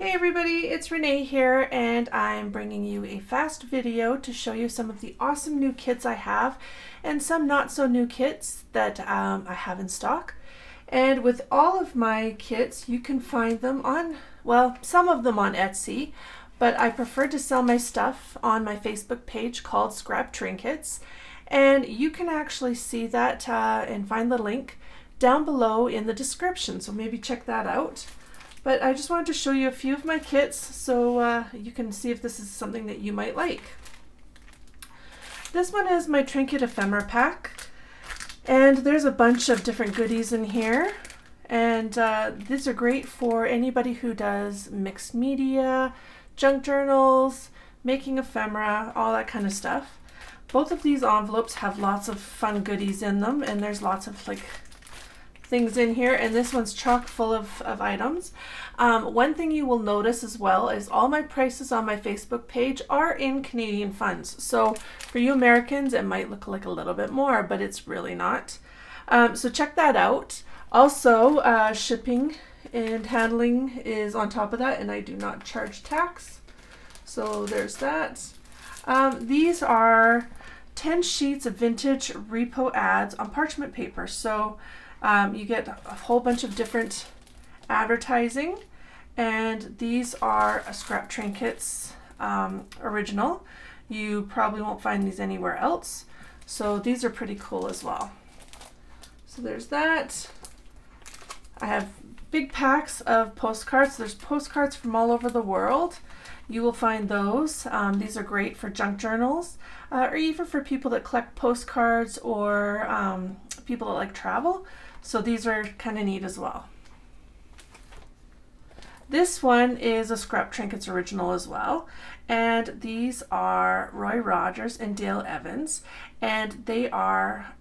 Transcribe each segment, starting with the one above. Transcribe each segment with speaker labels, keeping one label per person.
Speaker 1: Hey everybody, it's Renee here, and I'm bringing you a fast video to show you some of the awesome new kits I have and some not so new kits that I have in stock. And with all of my kits, you can find them on, well, some of them on Etsy, but I prefer to sell my stuff on my Facebook page called Scraptrinkets. And you can actually see that and find the link down below in the description, so maybe check that out. But I just wanted to show you a few of my kits so you can see if this is something that you might like. This one is my Trinket Ephemera pack, and there's a bunch of different goodies in here. And these are great for anybody who does mixed media, junk journals, making ephemera, all that kind of stuff. Both of these envelopes have lots of fun goodies in them, and there's lots of things in here, and this one's chock full of items. One thing you will notice as well is all my prices on my Facebook page are in Canadian funds. So for you Americans, it might look like a little bit more, but it's really not. So check that out. Also, shipping and handling is on top of that, and I do not charge tax. So there's that. These are 10 sheets of vintage repo ads on parchment paper. So you get a whole bunch of different advertising, and these are a Scraptrinkets original. You probably won't find these anywhere else, so these are pretty cool as well. So there's that. I have big packs of postcards. There's postcards from all over the world. You will find those. These are great for junk journals, or even for people that collect postcards, or people that like travel. So these are kind of neat as well. This one is a Scraptrinkets original as well, and these are Roy Rogers and Dale Evans, and they are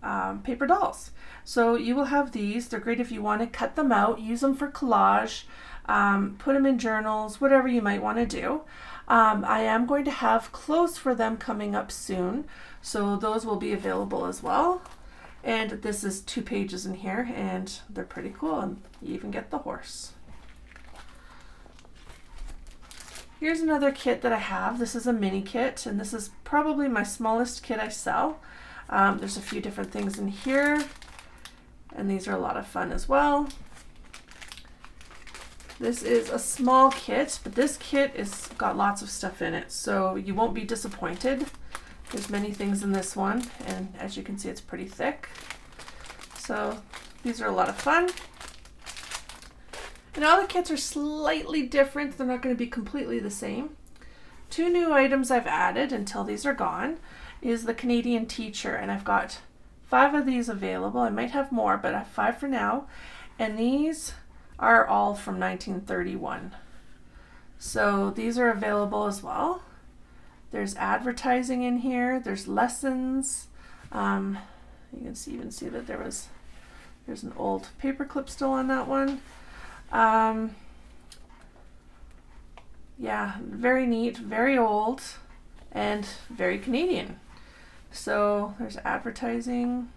Speaker 1: paper dolls. So you will have these. They're great if you want to cut them out, use them for collage, put them in journals, whatever you might want to do. I am going to have clothes for them coming up soon, so those will be available as well. And this is 2 pages in here, and they're pretty cool, and you even get the horse. Here's another kit that I have. This is a mini kit, and this is probably my smallest kit I sell. There's a few different things in here, and these are a lot of fun as well. This is a small kit, but this kit is got lots of stuff in it, so you won't be disappointed. There's many things in this one, and as you can see, it's pretty thick. So these are a lot of fun. And all the kits are slightly different. They're not going to be completely the same. 2 new items I've added until these are gone is the Canadian Teacher, and I've got 5 of these available. I might have more, but I have 5 for now. And these are all from 1931. So these are available as well. There's advertising in here. There's lessons. You can even see that there's an old paper clip still on that one. Yeah, very neat, very old, and very Canadian. So there's advertising.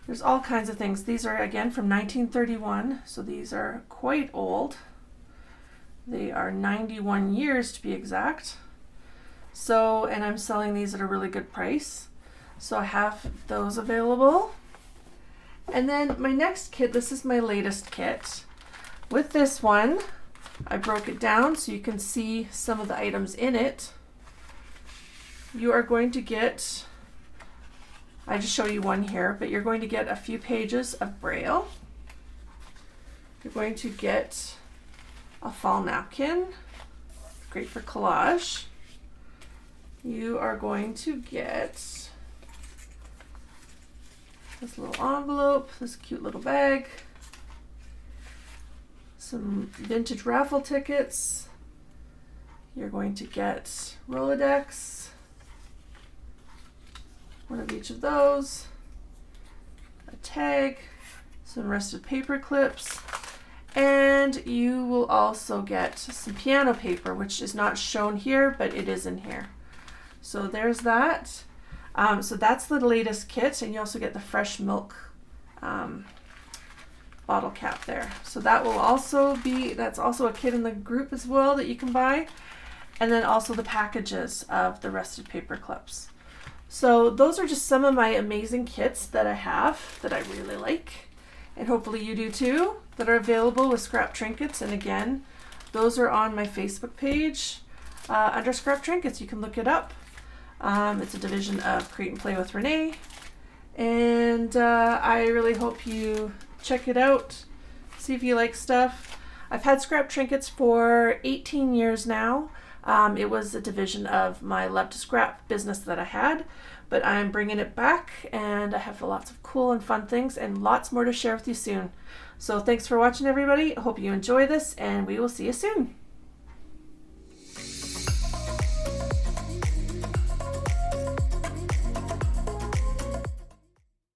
Speaker 1: There's all kinds of things. These are again from 1931, so these are quite old. They are 91 years to be exact. So, and I'm selling these at a really good price. So I have those available. And then my next kit, this is my latest kit. With this one, I broke it down so you can see some of the items in it. You are going to get, I just show you one here, but you're going to get a few pages of Braille. You're going to get a fall napkin, great for collage. You are going to get this little envelope, this cute little bag, some vintage raffle tickets. You're going to get Rolodex, one of each of those, a tag, some rusted paper clips, and you will also get some piano paper, which is not shown here, but it is in here. So there's that. So that's the latest kit, and you also get the fresh milk bottle cap there. So that will also be, that's also a kit in the group as well that you can buy. And then also the packages of the rusted paper clips. So those are just some of my amazing kits that I have that I really like. And hopefully you do too, that are available with Scrap Trinkets. And again, those are on my Facebook page under Scrap Trinkets. You can look it up. It's a division of Create and Play with Renee. And I really hope you check it out. See if you like stuff. I've had Scrap Trinkets for 18 years now. It was a division of my Love to Scrap business that I had, but I'm bringing it back, and I have lots of cool and fun things and lots more to share with you soon. So thanks for watching, everybody. I hope you enjoy this, and we will see you soon.